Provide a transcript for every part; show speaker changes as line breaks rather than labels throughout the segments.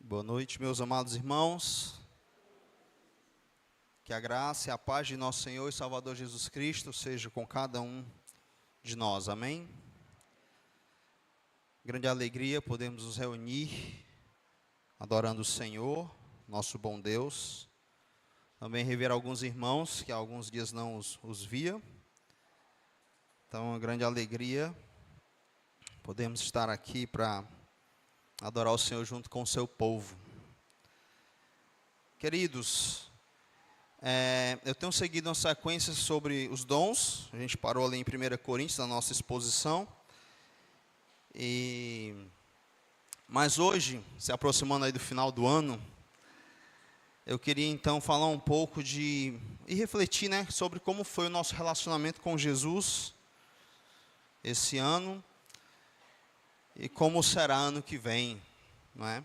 Boa noite, meus amados irmãos. Que a graça e a paz de nosso Senhor e Salvador Jesus Cristo seja com cada um de nós. Amém? Grande alegria podemos nos reunir adorando o Senhor, nosso bom Deus. Também rever alguns irmãos que há alguns dias não os via. Então, uma grande alegria podemos estar aqui para adorar o Senhor junto com o seu povo. Queridos, eu tenho seguido uma sequência sobre os dons. A gente parou ali em 1 Coríntios, na nossa exposição. Mas hoje, se aproximando aí do final do ano, eu queria então falar um pouco e refletir, sobre como foi o nosso relacionamento com Jesus esse ano e como será ano que vem, não é?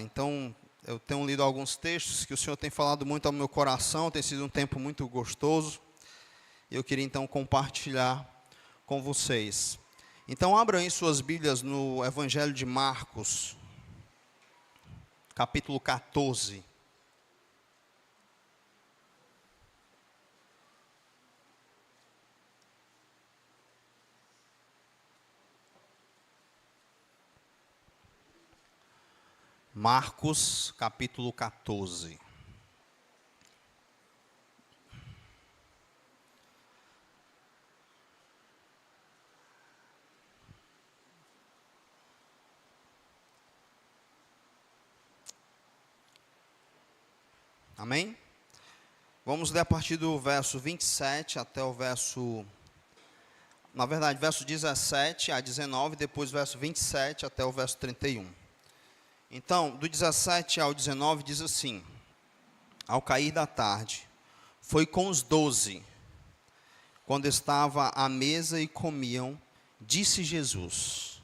Então, eu tenho lido alguns textos que o Senhor tem falado muito ao meu coração, tem sido um tempo muito gostoso, e eu queria então compartilhar com vocês. Então, abram aí suas Bíblias no Evangelho de Marcos, capítulo 14. Marcos, capítulo 14. Amém? Vamos ler a partir do verso 27 até o verso 17 a 19, depois verso 27 até o verso 31. Então, do 17 ao 19 diz assim: Ao cair da tarde, foi com os 12, quando estava à mesa e comiam, disse Jesus: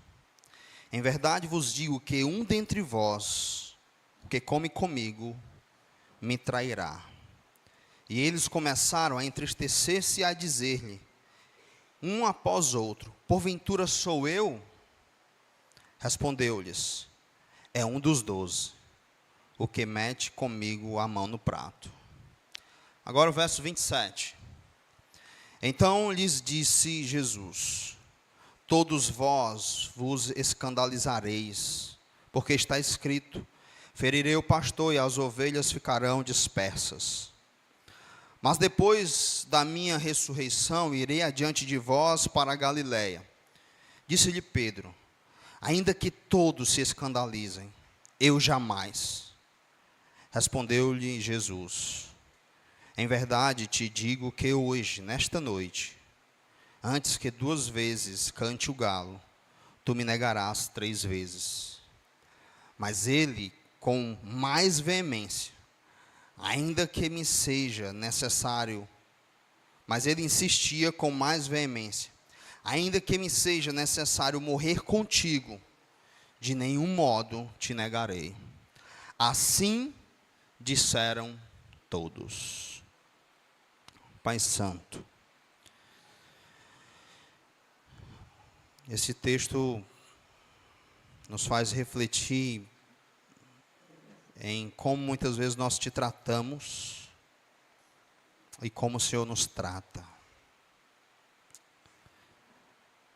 Em verdade vos digo que um dentre vós, que come comigo, me trairá. E eles começaram a entristecer-se e a dizer-lhe, um após outro: Porventura sou eu? Respondeu-lhes: É um dos 12, o que mete comigo a mão no prato. Agora o verso 27. Então lhes disse Jesus: Todos vós vos escandalizareis, porque está escrito: Ferirei o pastor e as ovelhas ficarão dispersas. Mas depois da minha ressurreição, irei adiante de vós para a Galiléia. Disse-lhe Pedro: Ainda que todos se escandalizem, eu jamais. Respondeu-lhe Jesus: Em verdade te digo que hoje, nesta noite, antes que 2 vezes cante o galo, tu me negarás 3 vezes. Mas ele, com mais veemência, ainda que me seja necessário, mas ele insistia com mais veemência, ainda que me seja necessário morrer contigo, de nenhum modo te negarei. Assim disseram todos. Pai Santo, esse texto nos faz refletir em como muitas vezes nós te tratamos e como o Senhor nos trata.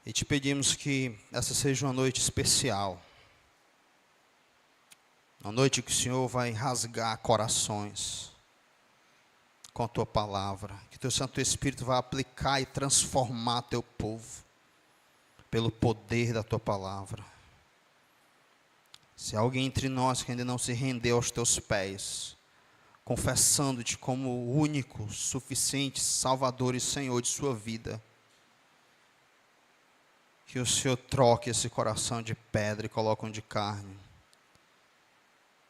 E te pedimos que essa seja uma noite especial, uma noite que o Senhor vai rasgar corações com a Tua palavra, que Teu Santo Espírito vai aplicar e transformar Teu povo pelo poder da Tua palavra. Se há alguém entre nós que ainda não se rendeu aos Teus pés, confessando-te como o único, suficiente Salvador e Senhor de sua vida, que o Senhor troque esse coração de pedra e coloque um de carne,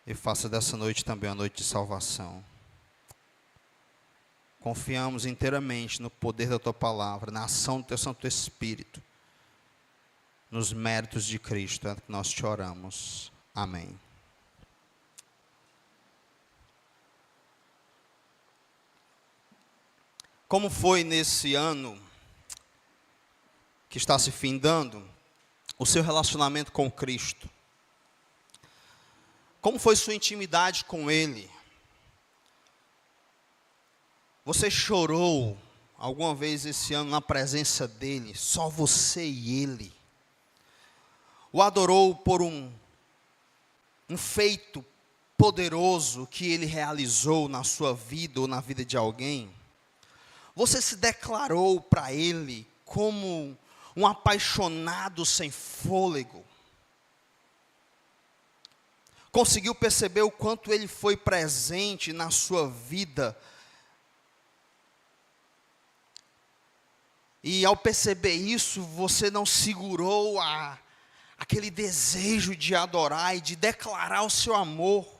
e faça dessa noite também uma noite de salvação. Confiamos inteiramente no poder da Tua palavra, na ação do Teu Santo Espírito, nos méritos de Cristo, é que nós te oramos. Amém. Como foi nesse ano que está se findando o seu relacionamento com Cristo? Como foi sua intimidade com Ele? Você chorou alguma vez esse ano na presença dEle, só você e Ele? O adorou por um feito poderoso que Ele realizou na sua vida ou na vida de alguém? Você se declarou para Ele como um apaixonado sem fôlego? Conseguiu perceber o quanto Ele foi presente na sua vida? E ao perceber isso, você não segurou aquele desejo de adorar e de declarar o seu amor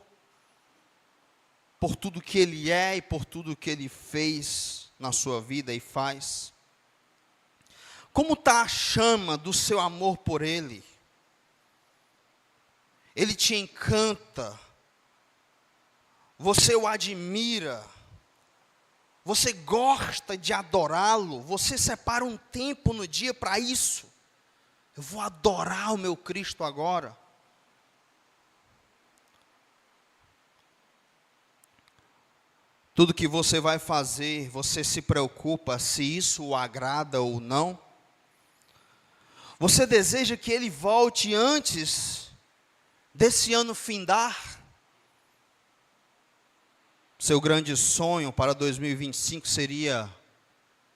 por tudo que Ele é e por tudo que Ele fez na sua vida e faz? Como está a chama do seu amor por Ele? Ele te encanta, você o admira, você gosta de adorá-lo, você separa um tempo no dia para isso. Eu vou adorar o meu Cristo agora. Tudo que você vai fazer, você se preocupa se isso o agrada ou não? Você deseja que Ele volte antes desse ano findar? Seu grande sonho para 2025 seria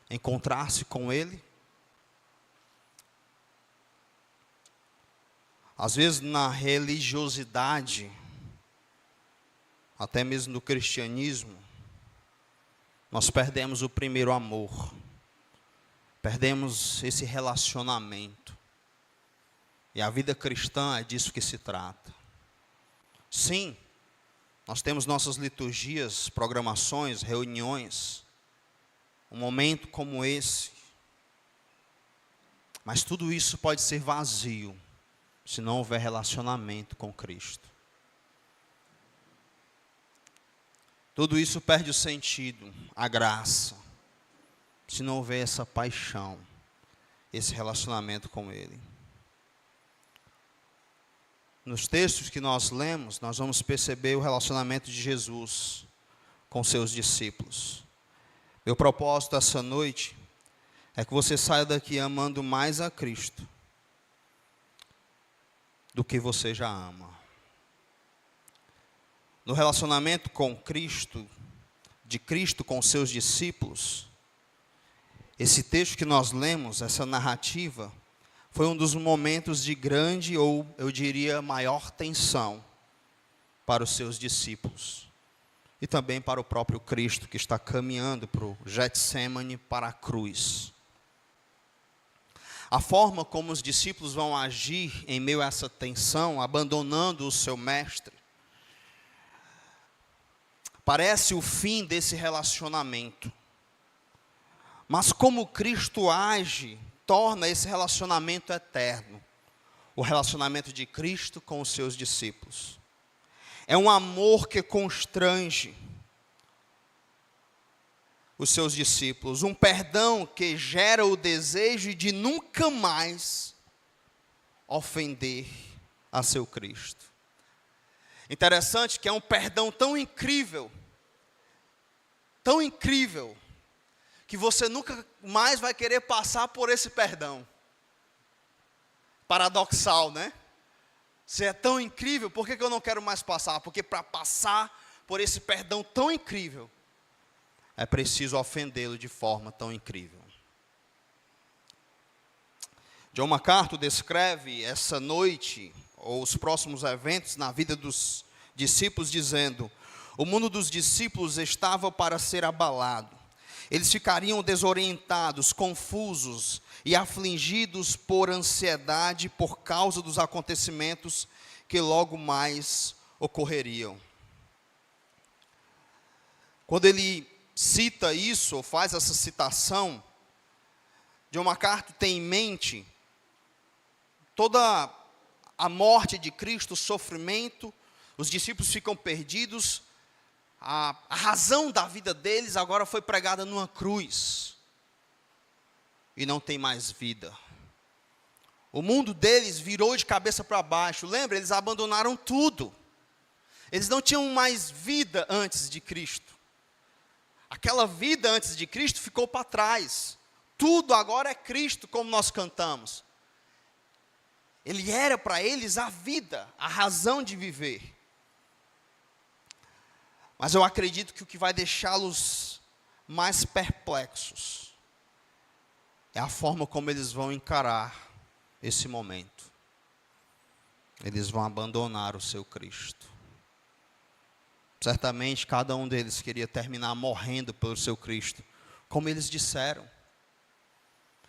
encontrar-se com Ele? Às vezes na religiosidade, até mesmo no cristianismo, nós perdemos o primeiro amor, perdemos esse relacionamento. E a vida cristã é disso que se trata. Sim, nós temos nossas liturgias, programações, reuniões, um momento como esse. Mas tudo isso pode ser vazio, se não houver relacionamento com Cristo. Tudo isso perde o sentido, a graça, se não houver essa paixão, esse relacionamento com Ele. Nos textos que nós lemos, nós vamos perceber o relacionamento de Jesus com seus discípulos. Meu propósito essa noite é que você saia daqui amando mais a Cristo do que você já ama. No relacionamento com Cristo, de Cristo com seus discípulos, esse texto que nós lemos, essa narrativa, foi um dos momentos de grande, ou eu diria, maior tensão para os seus discípulos. E também para o próprio Cristo, que está caminhando para o Getsemane, para a cruz. A forma como os discípulos vão agir em meio a essa tensão, abandonando o seu mestre, parece o fim desse relacionamento. Mas como Cristo age, torna esse relacionamento eterno. O relacionamento de Cristo com os seus discípulos. É um amor que constrange os seus discípulos. Um perdão que gera o desejo de nunca mais ofender a seu Cristo. Interessante que é um perdão tão incrível, que você nunca mais vai querer passar por esse perdão. Paradoxal, né? Se é tão incrível, por que eu não quero mais passar? Porque para passar por esse perdão tão incrível, é preciso ofendê-lo de forma tão incrível. John MacArthur descreve essa noite, ou os próximos eventos na vida dos discípulos, dizendo: o mundo dos discípulos estava para ser abalado. Eles ficariam desorientados, confusos e afligidos por ansiedade por causa dos acontecimentos que logo mais ocorreriam. Quando ele cita isso, ou faz essa citação, John MacArthur tem em mente toda a morte de Cristo, o sofrimento, os discípulos ficam perdidos. A razão da vida deles agora foi pregada numa cruz. E não tem mais vida. O mundo deles virou de cabeça para baixo. Lembra? Eles abandonaram tudo. Eles não tinham mais vida antes de Cristo. Aquela vida antes de Cristo ficou para trás. Tudo agora é Cristo, como nós cantamos. Ele era para eles a vida, a razão de viver. Mas eu acredito que o que vai deixá-los mais perplexos é a forma como eles vão encarar esse momento. Eles vão abandonar o seu Cristo. Certamente cada um deles queria terminar morrendo pelo seu Cristo, como eles disseram.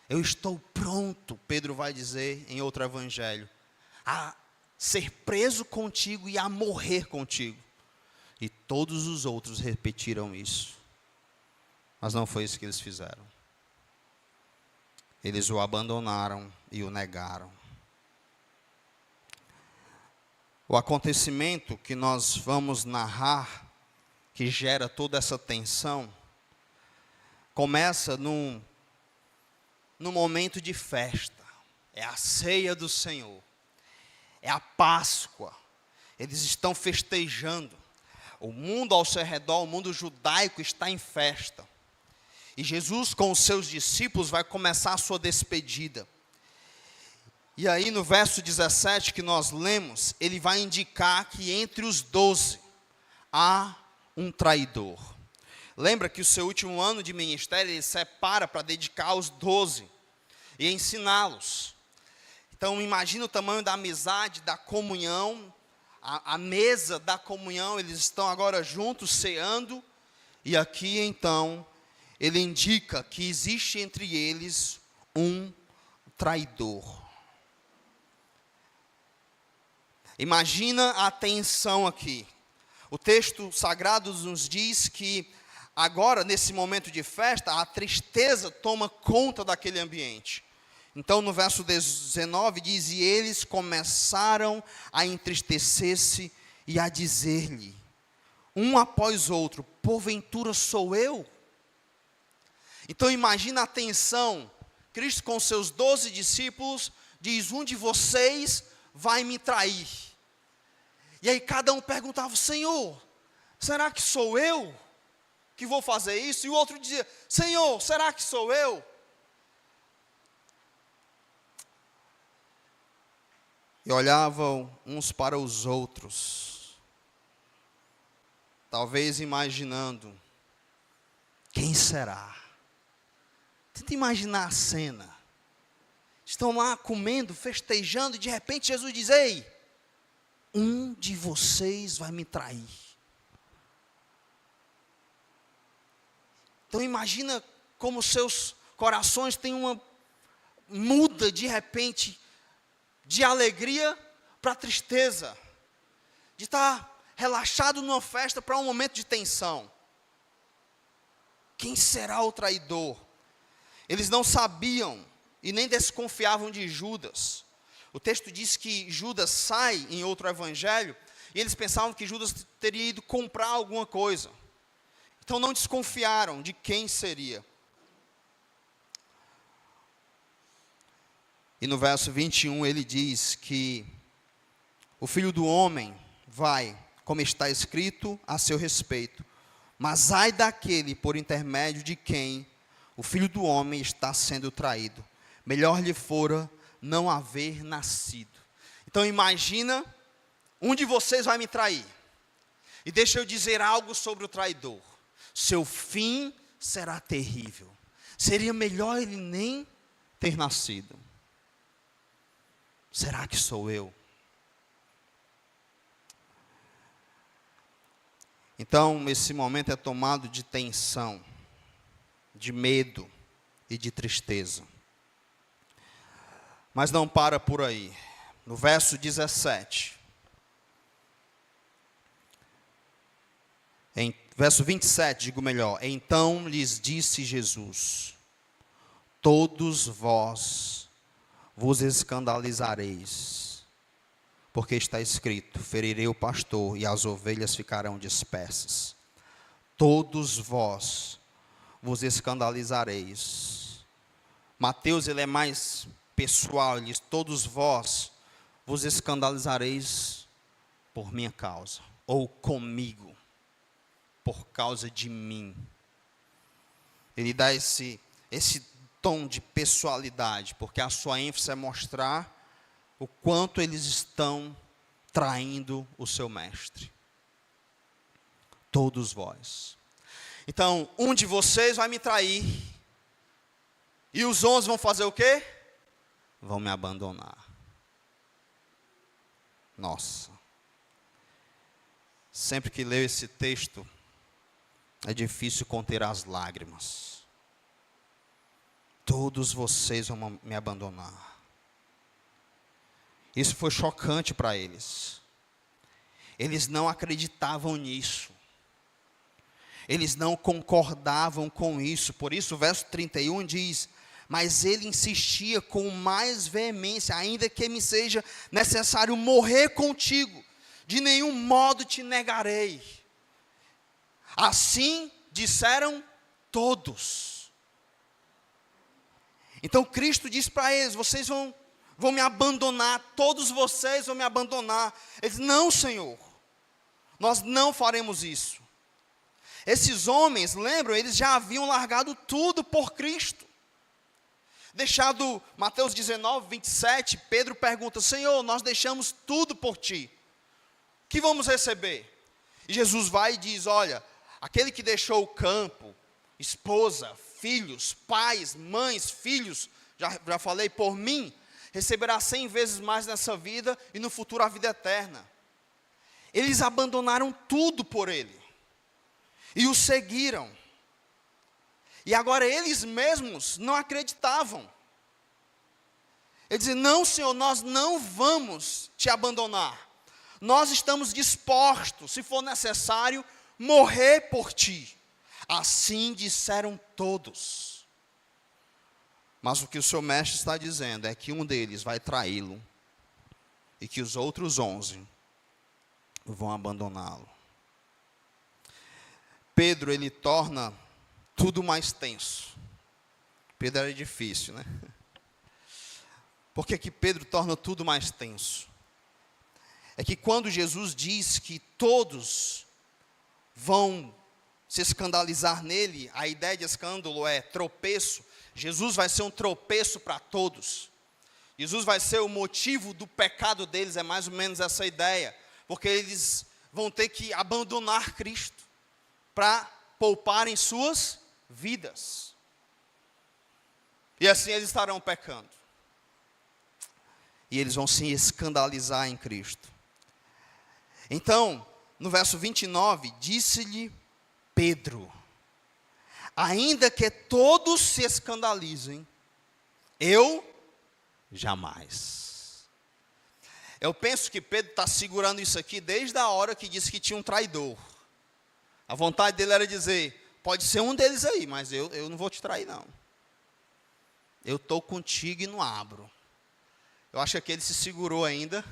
Eu estou pronto, Pedro vai dizer em outro evangelho, a ser preso contigo e a morrer contigo. E todos os outros repetiram isso. Mas não foi isso que eles fizeram. Eles o abandonaram e o negaram. O acontecimento que nós vamos narrar, que gera toda essa tensão, começa num momento de festa. É a ceia do Senhor. É a Páscoa. Eles estão festejando. O mundo ao seu redor, o mundo judaico está em festa. E Jesus com os seus discípulos vai começar a sua despedida. E aí no verso 17 que nós lemos, ele vai indicar que entre os 12 há um traidor. Lembra que o seu último ano de ministério ele separa para dedicar aos 12 e ensiná-los. Então imagina o tamanho da amizade, da comunhão, a mesa da comunhão, eles estão agora juntos ceando. E aqui então ele indica que existe entre eles um traidor. Imagina a tensão aqui. O texto sagrado nos diz que agora, nesse momento de festa, a tristeza toma conta daquele ambiente. Então, no verso 19 diz, e eles começaram a entristecer-se e a dizer-lhe, um após outro, porventura sou eu? Então, imagina a tensão. Cristo com seus 12 discípulos diz, um de vocês vai me trair. E aí cada um perguntava, Senhor, será que sou eu que vou fazer isso? E o outro dizia, Senhor, será que sou eu? E olhavam uns para os outros, talvez imaginando, quem será? Tenta imaginar a cena. Estão lá comendo, festejando, e de repente Jesus diz, ei, um de vocês vai me trair. Então imagina como seus corações têm uma muda de repente de alegria para tristeza, de estar relaxado numa festa para um momento de tensão. Quem será o traidor? Eles não sabiam e nem desconfiavam de Judas. O texto diz que Judas sai em outro evangelho e eles pensavam que Judas teria ido comprar alguma coisa. Então não desconfiaram de quem seria. E no verso 21 ele diz que o Filho do Homem vai, como está escrito a seu respeito, mas ai daquele por intermédio de quem o Filho do Homem está sendo traído. Melhor lhe fora não haver nascido. Então imagina, um de vocês vai me trair. E deixa eu dizer algo sobre o traidor. Seu fim será terrível. Seria melhor ele nem ter nascido. Será que sou eu? Então, esse momento é tomado de tensão, de medo e de tristeza. Mas não para por aí. No verso 17. Verso 27, digo melhor. Então lhes disse Jesus, todos vós vos escandalizareis, porque está escrito, ferirei o pastor e as ovelhas ficarão dispersas. Todos vós vos escandalizareis. Mateus, ele é mais pessoal, ele diz, todos vós vos escandalizareis por minha causa, ou comigo, por causa de mim. Ele dá esse tom de pessoalidade, porque a sua ênfase é mostrar o quanto eles estão traindo o seu mestre. Todos vós. Então, um de vocês vai me trair, e os 11 vão fazer o quê? Vão me abandonar. Nossa. Sempre que leio esse texto, é difícil conter as lágrimas. Todos vocês vão me abandonar. Isso foi chocante para eles. Eles não acreditavam nisso. Eles não concordavam com isso. Por isso o verso 31 diz: mas ele insistia com mais veemência, ainda que me seja necessário morrer contigo, de nenhum modo te negarei. Assim disseram todos. Então Cristo diz para eles: vocês vão me abandonar, todos vocês vão me abandonar. Eles: não, Senhor, nós não faremos isso. Esses homens, lembram, eles já haviam largado tudo por Cristo. Deixado Mateus 19, 27, Pedro pergunta: Senhor, nós deixamos tudo por ti, o que vamos receber? E Jesus vai e diz: olha, aquele que deixou o campo, esposa, filhos, pais, mães, filhos, já falei, por mim, receberá 100 vezes mais nessa vida e no futuro a vida eterna. Eles abandonaram tudo por ele e o seguiram. E agora eles mesmos não acreditavam. Eles dizem: não, Senhor, nós não vamos te abandonar. Nós estamos dispostos, se for necessário, morrer por ti. Assim disseram todos. Mas o que o seu mestre está dizendo é que um deles vai traí-lo e que os outros 11 vão abandoná-lo. Pedro, ele torna tudo mais tenso. Pedro era difícil, né? Por que Pedro torna tudo mais tenso? É que quando Jesus diz que todos vão se escandalizar nele, a ideia de escândalo é tropeço. Jesus vai ser um tropeço para todos. Jesus vai ser o motivo do pecado deles, é mais ou menos essa ideia. Porque eles vão ter que abandonar Cristo para pouparem suas vidas. E assim eles estarão pecando. E eles vão se escandalizar em Cristo. Então, no verso 29, disse-lhe Pedro: ainda que todos se escandalizem, eu jamais. Eu penso que Pedro está segurando isso aqui desde a hora que disse que tinha um traidor. A vontade dele era dizer: pode ser um deles aí, mas eu não vou te trair não. Eu estou contigo e não abro. Eu acho que ele se segurou ainda.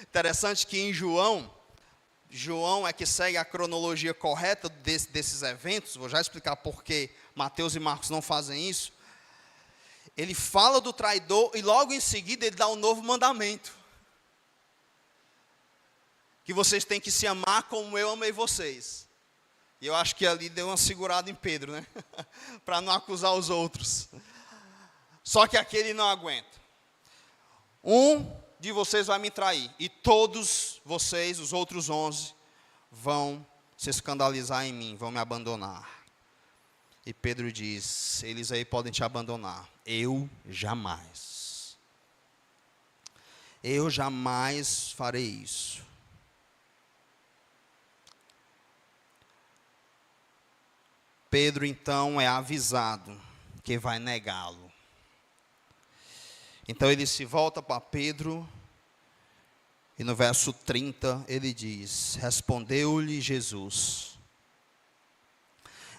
Interessante que em João é que segue a cronologia correta desses eventos. Vou já explicar por que Mateus e Marcos não fazem isso. Ele fala do traidor e logo em seguida ele dá um novo mandamento. Que vocês têm que se amar como eu amei vocês. E eu acho que ali deu uma segurada em Pedro, né? Para não acusar os outros. Só que aquele não aguenta. Um de vocês vai me trair, e todos vocês, os outros 11, vão se escandalizar em mim, vão me abandonar. E Pedro diz: eles aí podem te abandonar, eu jamais. Eu jamais farei isso. Pedro então é avisado que vai negá-lo. Então ele se volta para Pedro, e no verso 30 ele diz: respondeu-lhe Jesus: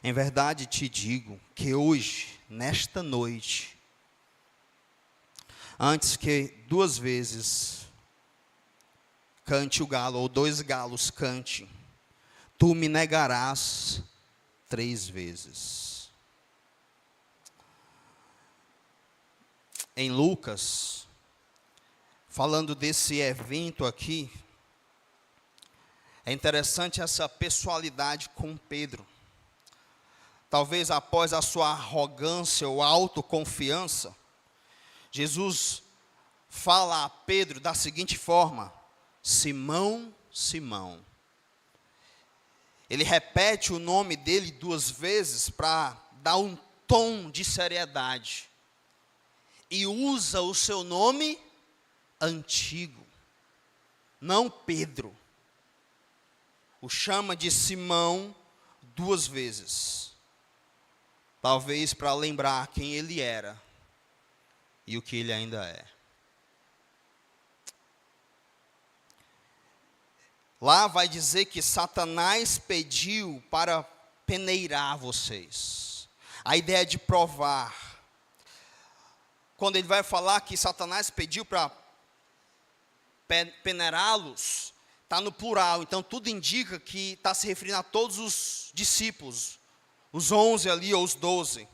em verdade te digo que hoje, nesta noite, antes que 2 vezes cante o galo, ou 2 galos cante, tu me negarás 3 vezes. Em Lucas, falando desse evento aqui, É interessante essa pessoalidade com Pedro. Talvez após a sua arrogância ou autoconfiança, Jesus fala a Pedro da seguinte forma: Simão, Simão. Ele repete o nome dele 2 vezes para dar um tom de seriedade. E usa o seu nome antigo, não Pedro. O chama de Simão 2 vezes. Talvez para lembrar quem ele era e o que ele ainda é. Lá vai dizer que Satanás pediu para peneirar vocês. A ideia de provar. Quando ele vai falar que Satanás pediu para peneirá-los, está no plural. Então tudo indica que está se referindo a todos os discípulos. Os 11 ali, ou os 12.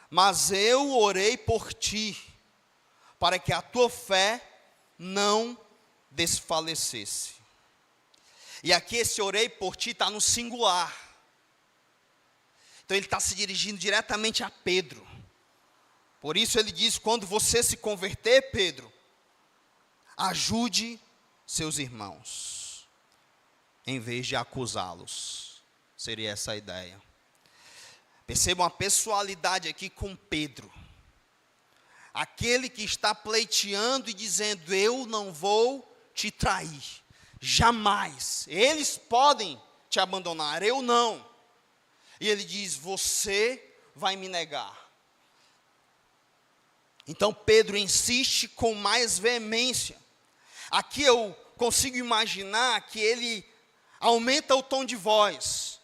Mas eu orei por ti, para que a tua fé não desfalecesse. E aqui esse orei por ti está no singular. Então ele está se dirigindo diretamente a Pedro. Por isso ele diz: quando você se converter, Pedro, ajude seus irmãos, em vez de acusá-los. Seria essa a ideia. Percebam a pessoalidade aqui com Pedro. Aquele que está pleiteando e dizendo: eu não vou te trair, jamais. Eles podem te abandonar, eu não. E ele diz: você vai me negar. Então Pedro insiste com mais veemência. Aqui eu consigo imaginar que ele aumenta o tom de voz.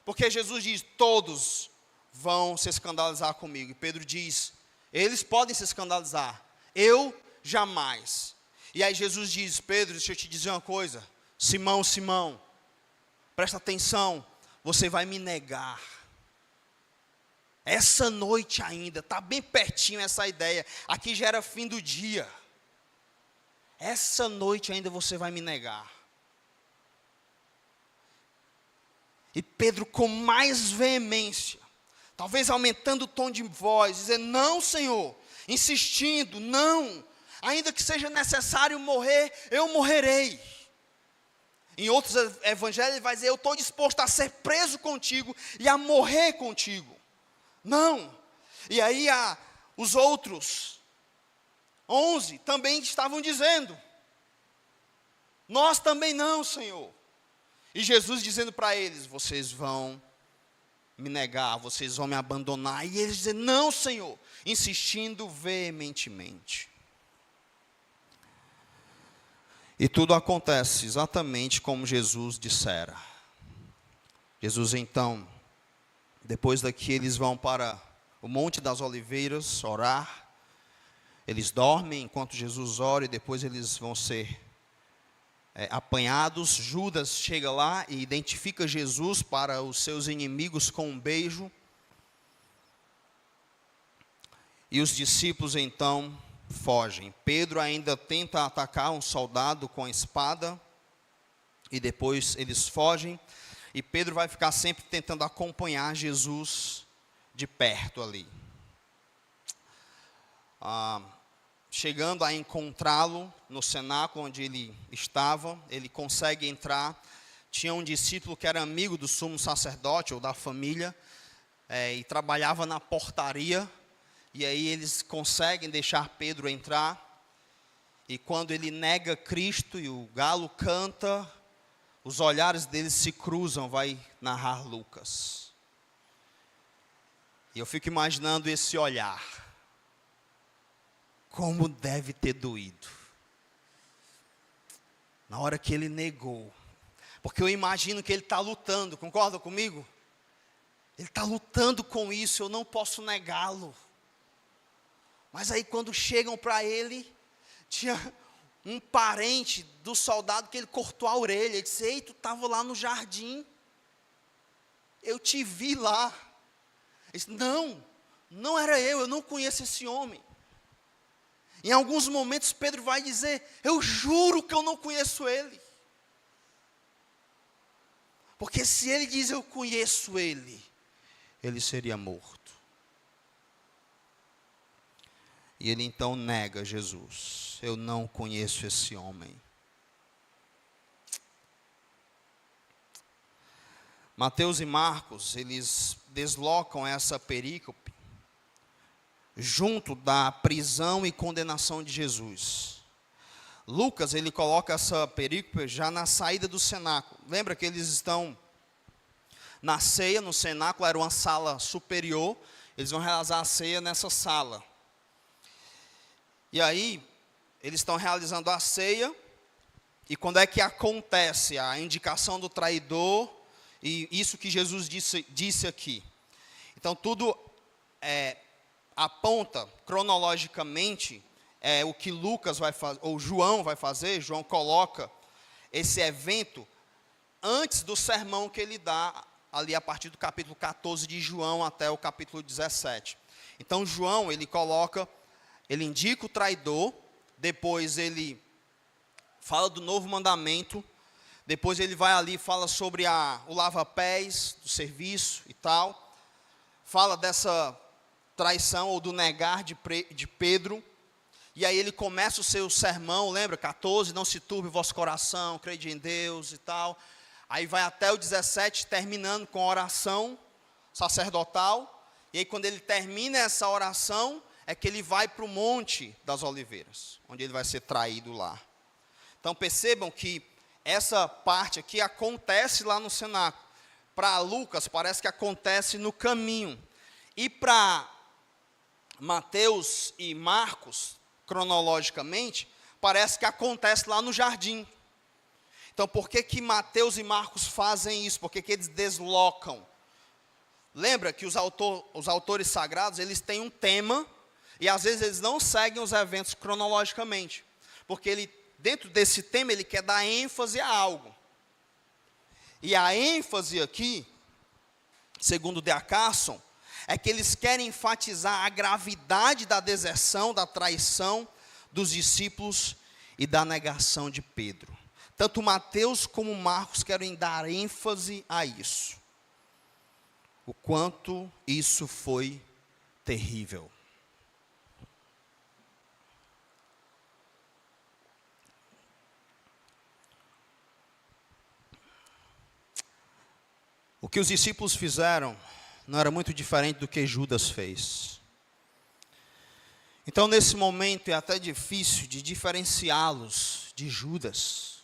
Porque Jesus diz: todos vão se escandalizar comigo. E Pedro diz: eles podem se escandalizar, eu jamais. E aí Jesus diz: Pedro, deixa eu te dizer uma coisa. Simão, Simão, presta atenção, você vai me negar. Essa noite ainda, está bem pertinho essa ideia. Aqui já era fim do dia. Essa noite ainda você vai me negar. E Pedro, com mais veemência, talvez aumentando o tom de voz, dizendo: não, Senhor, insistindo: não, ainda que seja necessário morrer, eu morrerei. Em outros evangelhos ele vai dizer: eu estou disposto a ser preso contigo e a morrer contigo. Não. E aí os outros 11 também estavam dizendo: nós também não, Senhor. E Jesus dizendo para eles: vocês vão me negar, vocês vão me abandonar. E eles dizem: não, Senhor, insistindo veementemente. E tudo acontece exatamente como Jesus dissera. Jesus então, depois daqui eles vão para o Monte das Oliveiras orar. Eles dormem enquanto Jesus ora e depois eles vão ser apanhados. Judas chega lá e identifica Jesus para os seus inimigos com um beijo. E os discípulos então fogem. Pedro ainda tenta atacar um soldado com a espada. E depois eles fogem. E Pedro vai ficar sempre tentando acompanhar Jesus de perto ali. Chegando a encontrá-lo no cenáculo onde ele estava, ele consegue entrar. Tinha um discípulo que era amigo do sumo sacerdote ou da família, e trabalhava na portaria. E aí eles conseguem deixar Pedro entrar. E quando ele nega Cristo e o galo canta, os olhares deles se cruzam, vai narrar Lucas. E eu fico imaginando esse olhar. Como deve ter doído. Na hora que ele negou. Porque eu imagino que ele está lutando, concorda comigo? Ele está lutando com isso, eu não posso negá-lo. Mas aí quando chegam para ele, tinha um parente do soldado que ele cortou a orelha. Ele disse: ei, tu estava lá no jardim. Eu te vi lá. Ele disse: não era eu não conheço esse homem. Em alguns momentos Pedro vai dizer: eu juro que eu não conheço ele. Porque se ele diz eu conheço ele, ele seria morto. E ele então nega Jesus. Eu não conheço esse homem. Mateus e Marcos, eles deslocam essa perícope junto da prisão e condenação de Jesus. Lucas, ele coloca essa perícope já na saída do cenáculo. Lembra que eles estão na ceia, no cenáculo, era uma sala superior, eles vão realizar a ceia nessa sala. E aí, eles estão realizando a ceia, e quando é que acontece a indicação do traidor, e isso que Jesus disse aqui. Então, tudo aponta cronologicamente o que Lucas vai fazer, ou João vai fazer. João coloca esse evento antes do sermão que ele dá, ali a partir do capítulo 14 de João até o capítulo 17. Então, João, ele indica o traidor, depois ele fala do novo mandamento, depois ele vai ali e fala sobre o lava-pés, do serviço e tal, fala dessa traição ou do negar de Pedro, e aí ele começa o seu sermão, lembra, 14, não se turbe o vosso coração, crede em Deus e tal, aí vai até o 17, terminando com a oração sacerdotal, e aí quando ele termina essa oração, é que ele vai para o Monte das Oliveiras, onde ele vai ser traído lá. Então percebam que essa parte aqui acontece lá no cenáculo. Para Lucas, parece que acontece no caminho. E para Mateus e Marcos, cronologicamente, parece que acontece lá no jardim. Então, por que Mateus e Marcos fazem isso? Por que eles deslocam? Lembra que os autores sagrados, eles têm um tema, e às vezes eles não seguem os eventos cronologicamente. Porque dentro desse tema, ele quer dar ênfase a algo. E a ênfase aqui, segundo D.A. Carson, é que eles querem enfatizar a gravidade da deserção, da traição dos discípulos e da negação de Pedro. Tanto Mateus como Marcos querem dar ênfase a isso. O quanto isso foi terrível. O que os discípulos fizeram não era muito diferente do que Judas fez. Então, nesse momento, é até difícil de diferenciá-los de Judas.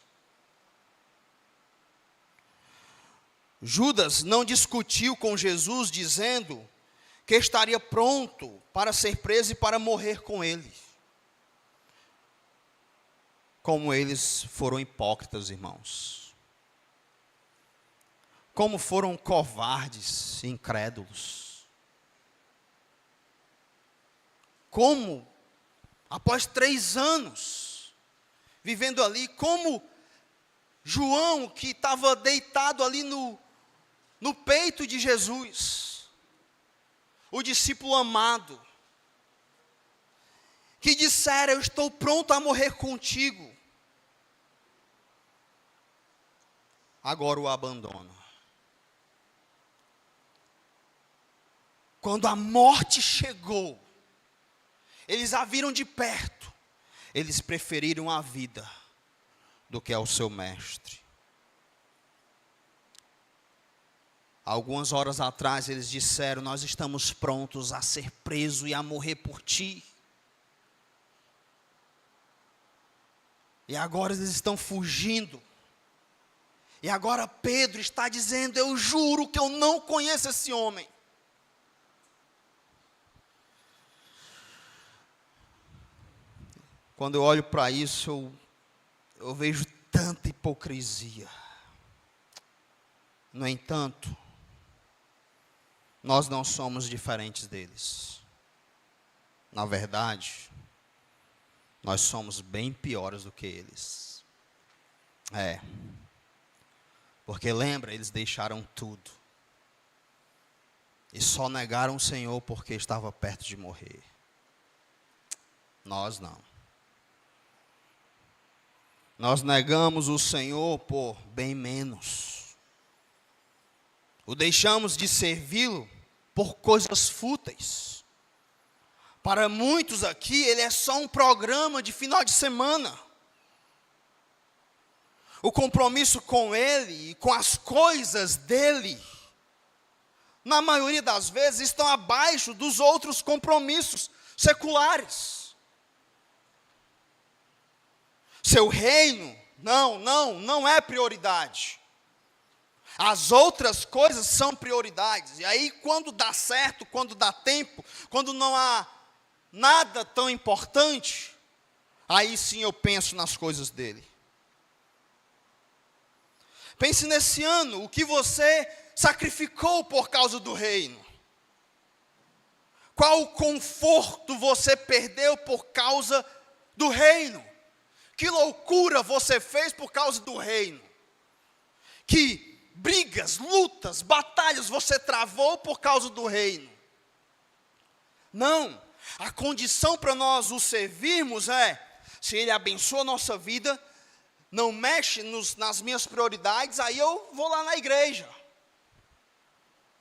Judas não discutiu com Jesus, dizendo que estaria pronto para ser preso e para morrer com ele. Como eles foram hipócritas, irmãos. Como foram covardes e incrédulos. Como, após 3 anos, vivendo ali, como João, que estava deitado ali no peito de Jesus, o discípulo amado, que dissera, eu estou pronto a morrer contigo, agora o abandona. Quando a morte chegou, eles a viram de perto, eles preferiram a vida do que ao seu mestre. Algumas horas atrás eles disseram, nós estamos prontos a ser presos e a morrer por ti. E agora eles estão fugindo. E agora Pedro está dizendo, eu juro que eu não conheço esse homem. Quando eu olho para isso, eu vejo tanta hipocrisia. No entanto, nós não somos diferentes deles. Na verdade, nós somos bem piores do que eles. Porque lembra, eles deixaram tudo. E só negaram o Senhor porque estava perto de morrer. Nós não. Nós negamos o Senhor por bem menos. O deixamos de servi-lo por coisas fúteis. Para muitos aqui, ele é só um programa de final de semana. O compromisso com ele e com as coisas dele, na maioria das vezes, estão abaixo dos outros compromissos seculares. Seu reino, não é prioridade. As outras coisas são prioridades. E aí, quando dá certo, quando dá tempo, quando não há nada tão importante, aí sim eu penso nas coisas dele. Pense nesse ano, o que você sacrificou por causa do reino. Qual conforto você perdeu por causa do reino? Que loucura você fez por causa do reino? Que brigas, lutas, batalhas você travou por causa do reino? Não, a condição para nós o servirmos é, se ele abençoa a nossa vida, não mexe nas minhas prioridades, aí eu vou lá na igreja.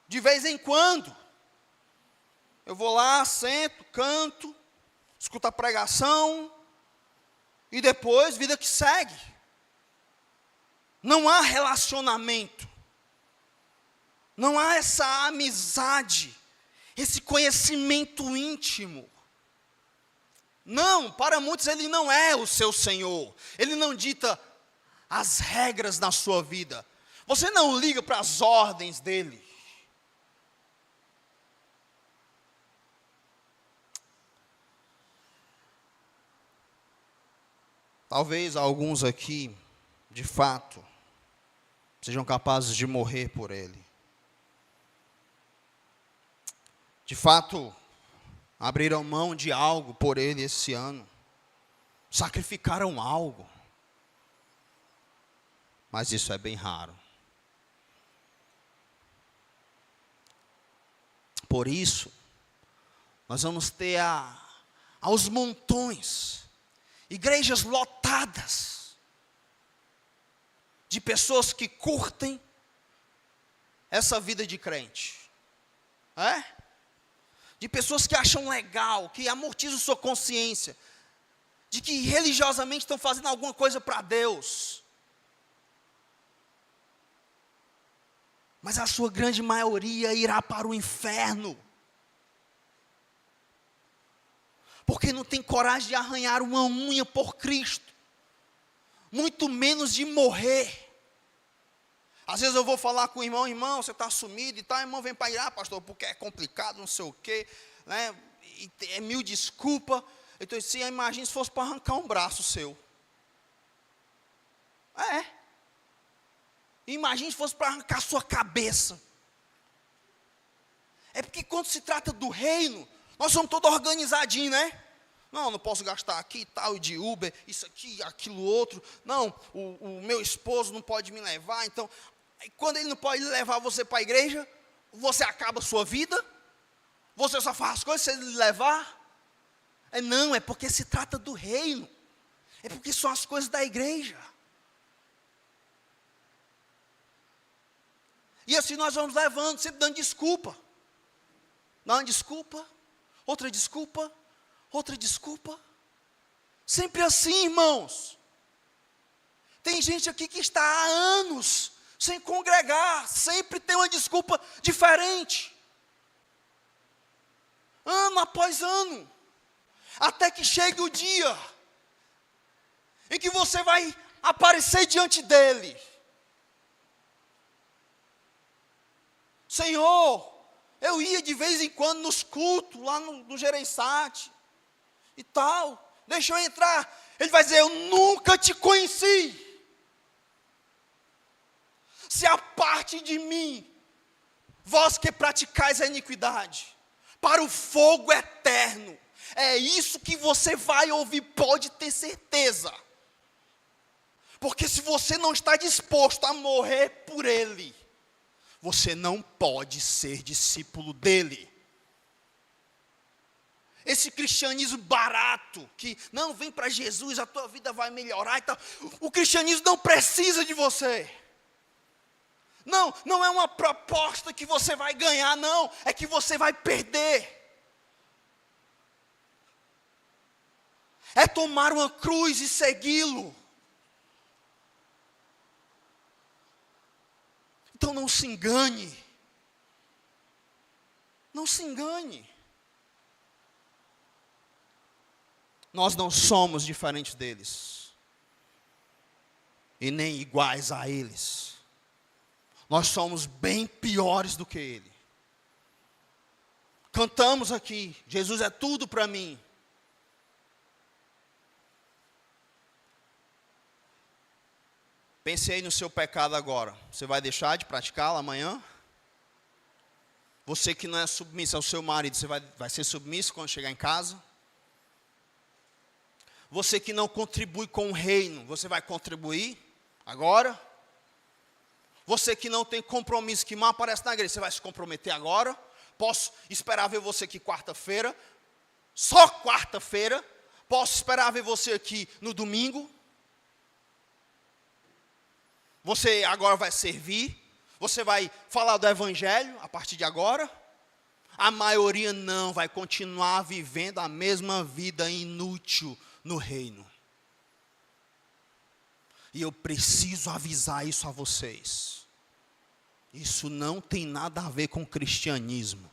De vez em quando. Eu vou lá, sento, canto, escuto a pregação, e depois, vida que segue. Não há relacionamento. Não há essa amizade, esse conhecimento íntimo. Não, para muitos ele não é o seu Senhor. Ele não dita as regras na sua vida. Você não liga para as ordens dele. Talvez alguns aqui, de fato, sejam capazes de morrer por ele. De fato, abriram mão de algo por ele esse ano. Sacrificaram algo. Mas isso é bem raro. Por isso, nós vamos ter aos montões, igrejas lotadas, de pessoas que curtem essa vida de crente. De pessoas que acham legal, que amortizam sua consciência, de que religiosamente estão fazendo alguma coisa para Deus. Mas a sua grande maioria irá para o inferno. Porque não tem coragem de arranhar uma unha por Cristo. Muito menos de morrer. Às vezes eu vou falar com o irmão, você está sumido e tal, o irmão vem para ir, pastor, porque é complicado, não sei o quê, né? E é mil desculpa. Então, assim, imagina se fosse para arrancar um braço seu. Imagine se fosse para arrancar a sua cabeça. É porque quando se trata do reino, nós somos todos organizadinhos, né? Não posso gastar aqui, tal, de Uber, isso aqui, aquilo outro. Não, o meu esposo não pode me levar. Então, quando ele não pode levar você para a igreja, você acaba a sua vida? Você só faz as coisas se ele levar? Não, é porque se trata do reino. É porque são as coisas da igreja. E assim nós vamos levando, sempre dando desculpa. Dá uma desculpa, outra desculpa, outra desculpa. Sempre assim, irmãos. Tem gente aqui que está há anos sem congregar, sempre tem uma desculpa diferente. Ano após ano. Até que chegue o dia em que você vai aparecer diante dele. Senhor, eu ia de vez em quando nos cultos, lá no Gereissati e tal, deixa eu entrar. Ele vai dizer, eu nunca te conheci. Se aparte de mim, vós que praticais a iniquidade, para o fogo eterno. É isso que você vai ouvir, pode ter certeza. Porque se você não está disposto a morrer por ele, você não pode ser discípulo dele. Esse cristianismo barato, que não, vem para Jesus, a tua vida vai melhorar e tal. O cristianismo não precisa de você. Não é uma proposta que você vai ganhar, não. É que você vai perder. É tomar uma cruz e segui-lo. Então não se engane. Não se engane. Nós não somos diferentes deles. E nem iguais a eles. Nós somos bem piores do que ele. Cantamos aqui, Jesus é tudo para mim. Pense aí no seu pecado agora. Você vai deixar de praticá-lo amanhã? Você que não é submisso ao seu marido, você vai ser submisso quando chegar em casa? Você que não contribui com o reino, você vai contribuir agora? Você que não tem compromisso, que mal aparece na igreja, você vai se comprometer agora? Posso esperar ver você aqui quarta-feira? Só quarta-feira? Posso esperar ver você aqui no domingo? Você agora vai servir? Você vai falar do evangelho a partir de agora? A maioria não, vai continuar vivendo a mesma vida inútil no reino. E eu preciso avisar isso a vocês. Isso não tem nada a ver com cristianismo.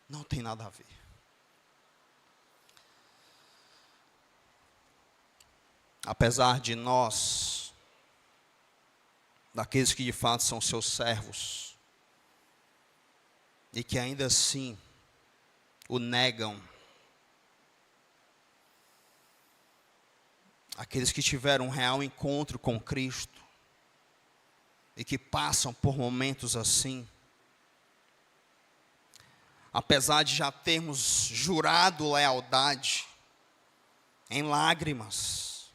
Não tem nada a ver. Apesar de nós, daqueles que de fato são seus servos, e que ainda assim o negam, aqueles que tiveram um real encontro com Cristo, e que passam por momentos assim, apesar de já termos jurado lealdade, em lágrimas,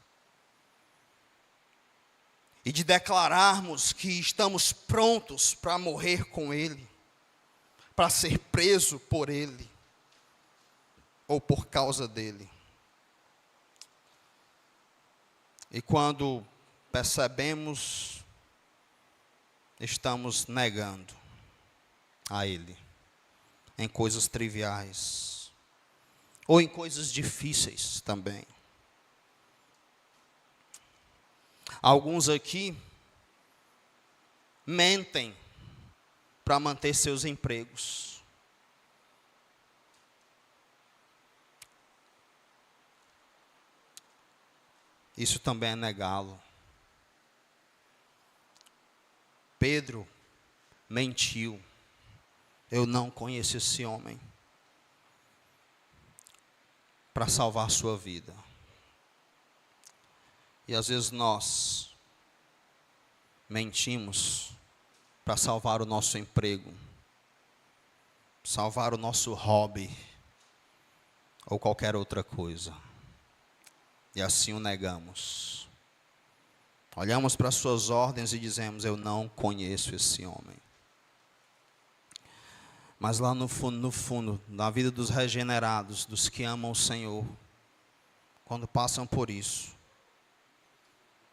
e de declararmos que estamos prontos para morrer com Ele, para ser preso por Ele, ou por causa dEle. E quando percebemos, estamos negando a Ele, em coisas triviais, ou em coisas difíceis também. Alguns aqui mentem para manter seus empregos. Isso também é negá-lo. Pedro mentiu. Eu não conheço esse homem. Para salvar sua vida. E às vezes nós mentimos para salvar o nosso emprego, salvar o nosso hobby, ou qualquer outra coisa. E assim o negamos. Olhamos para suas ordens e dizemos, eu não conheço esse homem. Mas lá no fundo, na vida dos regenerados, dos que amam o Senhor, quando passam por isso,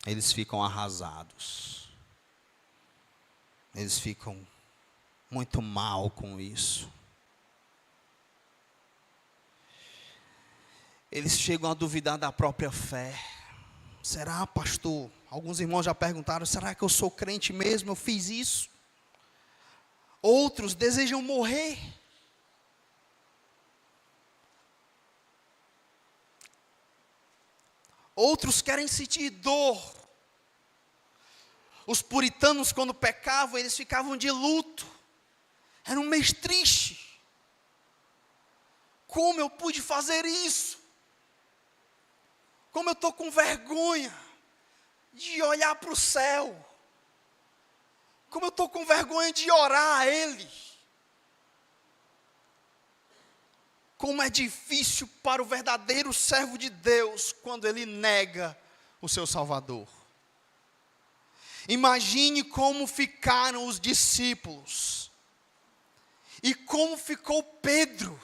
eles ficam arrasados. Eles ficam muito mal com isso. Eles chegam a duvidar da própria fé. Será, pastor? Alguns irmãos já perguntaram, será que eu sou crente mesmo? Eu fiz isso? Outros desejam morrer. Outros querem sentir dor. Os puritanos, quando pecavam, eles ficavam de luto. Era um mês triste. Como eu pude fazer isso? Como eu estou com vergonha de olhar para o céu. Como eu estou com vergonha de orar a Ele. Como é difícil para o verdadeiro servo de Deus quando ele nega o seu Salvador. Imagine como ficaram os discípulos. E como ficou Pedro.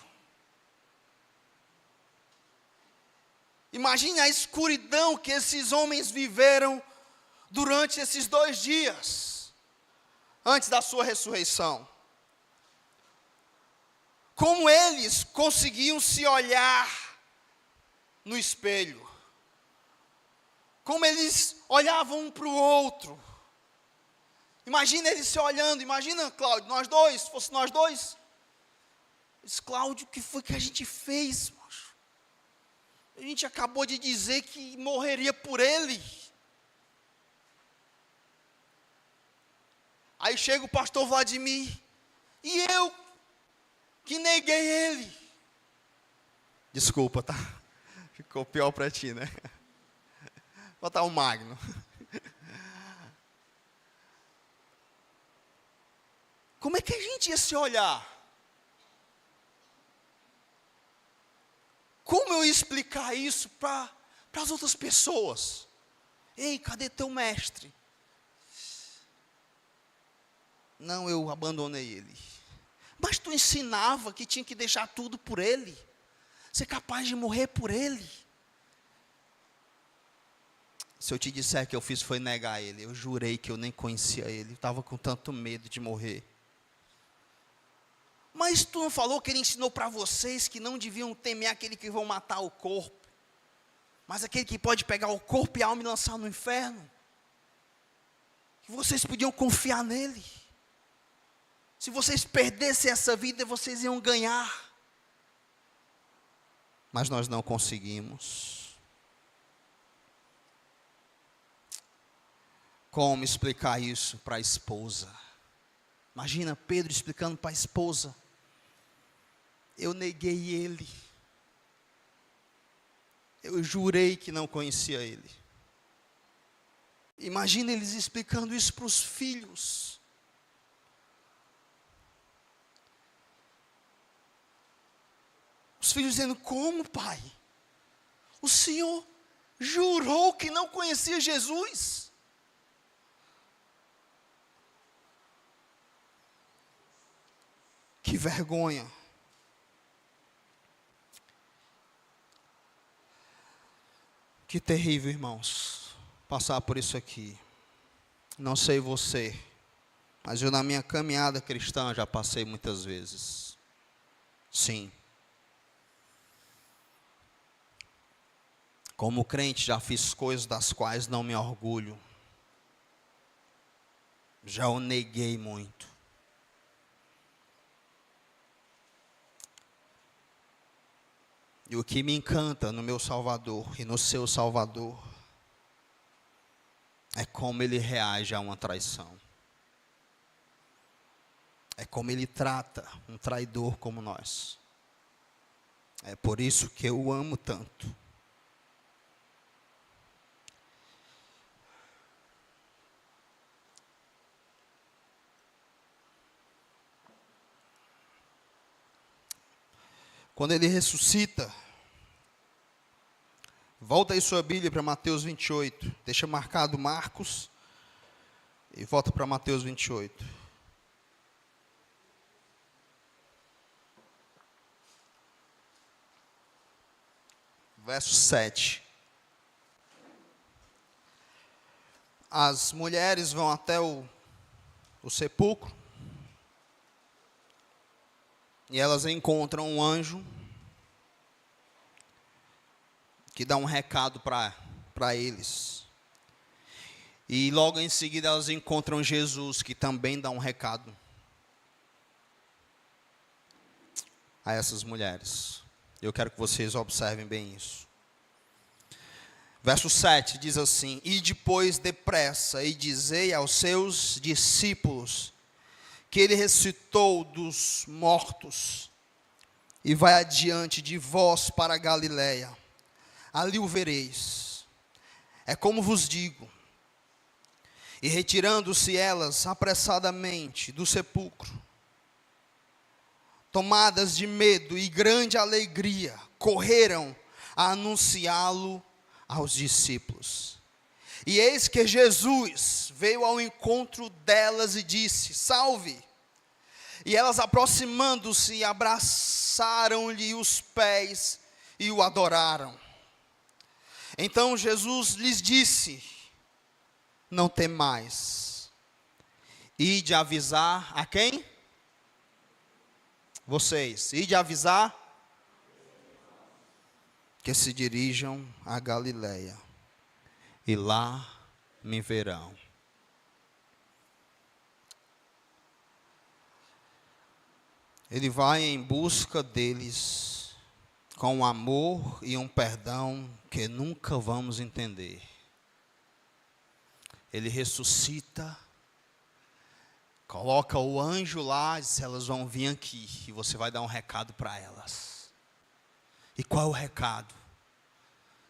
Imagine a escuridão que esses homens viveram durante esses 2 dias. antes da sua ressurreição. Como eles conseguiam se olhar no espelho. Como eles olhavam um para o outro. Imagina eles se olhando, imagina, Cláudio, nós dois, se fosse nós dois. Diz, Cláudio, o que foi que a gente fez, macho? A gente acabou de dizer que morreria por ele. Aí chega o pastor Vladimir, e eu, que neguei ele. Desculpa, tá? Ficou pior para ti, né? Vou botar um Magno. Como é que a gente ia se olhar? Como eu ia explicar isso para as outras pessoas? Ei, cadê teu mestre? Não, eu abandonei ele. Mas tu ensinava que tinha que deixar tudo por ele. Ser capaz de morrer por ele. Se eu te disser que eu fiz foi negar ele. Eu jurei que eu nem conhecia ele. Estava com tanto medo de morrer. Mas tu não falou que ele ensinou para vocês que não deviam temer aquele que vão matar o corpo, mas aquele que pode pegar o corpo e a alma e lançar no inferno? Que vocês podiam confiar nele. Se vocês perdessem essa vida, vocês iam ganhar. Mas nós não conseguimos. Como explicar isso para a esposa? Imagina Pedro explicando para a esposa. Eu neguei ele. Eu jurei que não conhecia ele. Imagina eles explicando isso para os filhos. Os filhos dizendo, como, pai? O senhor jurou que não conhecia Jesus? Que vergonha. Que terrível, irmãos, passar por isso aqui. Não sei você, mas eu na minha caminhada cristã já passei muitas vezes. Sim. Como crente já fiz coisas das quais não me orgulho. Já o neguei muito. E o que me encanta no meu Salvador e no seu Salvador é como ele reage a uma traição. É como ele trata um traidor como nós. É por isso que eu o amo tanto. Quando ele ressuscita, volta aí sua Bíblia para Mateus 28. Deixa marcado Marcos e volta para Mateus 28. Verso 7. As mulheres vão até o sepulcro. E elas encontram um anjo que dá um recado para eles. E logo em seguida elas encontram Jesus, que também dá um recado a essas mulheres. Eu quero que vocês observem bem isso. Verso 7 diz assim: E depois depressa e dizei aos seus discípulos que ele ressuscitou dos mortos e vai adiante de vós para a Galiléia. Ali o vereis. É como vos digo. E retirando-se elas apressadamente do sepulcro, tomadas de medo e grande alegria, correram a anunciá-lo aos discípulos. E eis que Jesus veio ao encontro delas e disse: Salve! E elas, aproximando-se, abraçaram-lhe os pés e o adoraram. Então Jesus lhes disse: Não temais. E de avisar a quem? Vocês. E de avisar que se dirijam a Galiléia, e lá me verão. Ele vai em busca deles com um amor e um perdão que nunca vamos entender. Ele ressuscita, coloca o anjo lá, diz: elas vão vir aqui e você vai dar um recado para elas. E qual é o recado?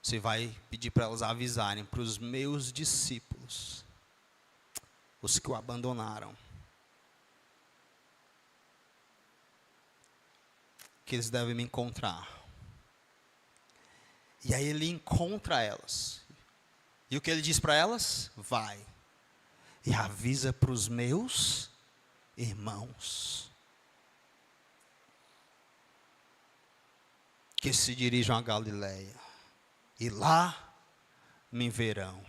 Você vai pedir para elas avisarem para os meus discípulos, os que o abandonaram, que eles devem me encontrar. E aí ele encontra elas. E o que ele diz para elas? Vai e avisa para os meus irmãos que se dirijam a Galiléia, e lá me verão.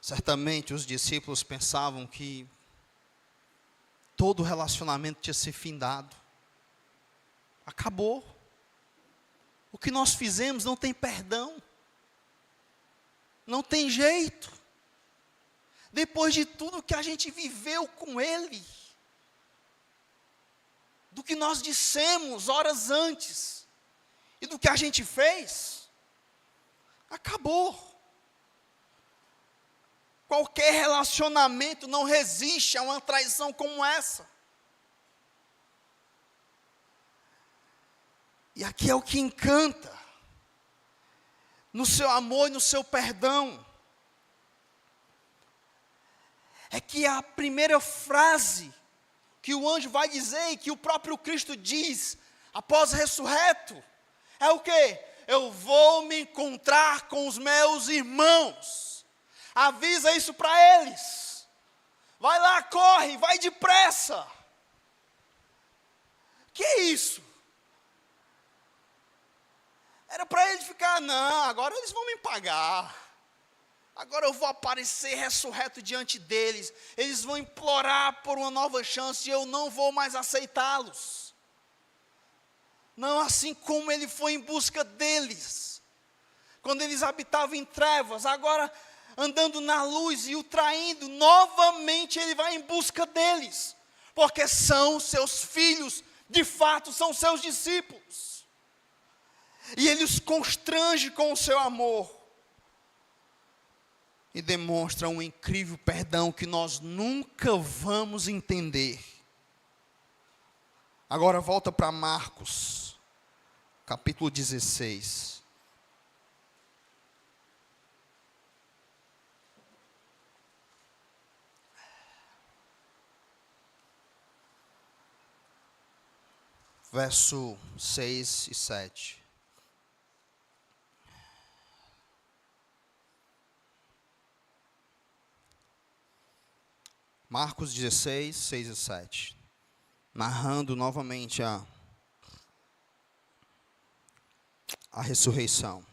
Certamente os discípulos pensavam que todo relacionamento tinha se findado. Acabou. O que nós fizemos não tem perdão. Não tem jeito. Depois de tudo que a gente viveu com Ele, do que nós dissemos horas antes, e do que a gente fez, acabou. Qualquer relacionamento não resiste a uma traição como essa. E aqui é o que encanta, no seu amor e no seu perdão, é que a primeira frase que o anjo vai dizer e que o próprio Cristo diz após ressurreto, é o quê? Eu vou me encontrar com os meus irmãos. Avisa isso para eles. Vai lá, corre, vai depressa. Que é isso? Era para ele ficar: não, agora eles vão me pagar. Agora eu vou aparecer ressurreto diante deles. Eles vão implorar por uma nova chance e eu não vou mais aceitá-los. Não, assim como ele foi em busca deles, quando eles habitavam em trevas, agora andando na luz e o traindo, novamente ele vai em busca deles, porque são seus filhos, de fato são seus discípulos, e ele os constrange com o seu amor, e demonstra um incrível perdão que nós nunca vamos entender. Agora volta para Marcos, capítulo 16. Verso 6 e 7. Marcos 16, 6 e 7. Narrando novamente a ressurreição.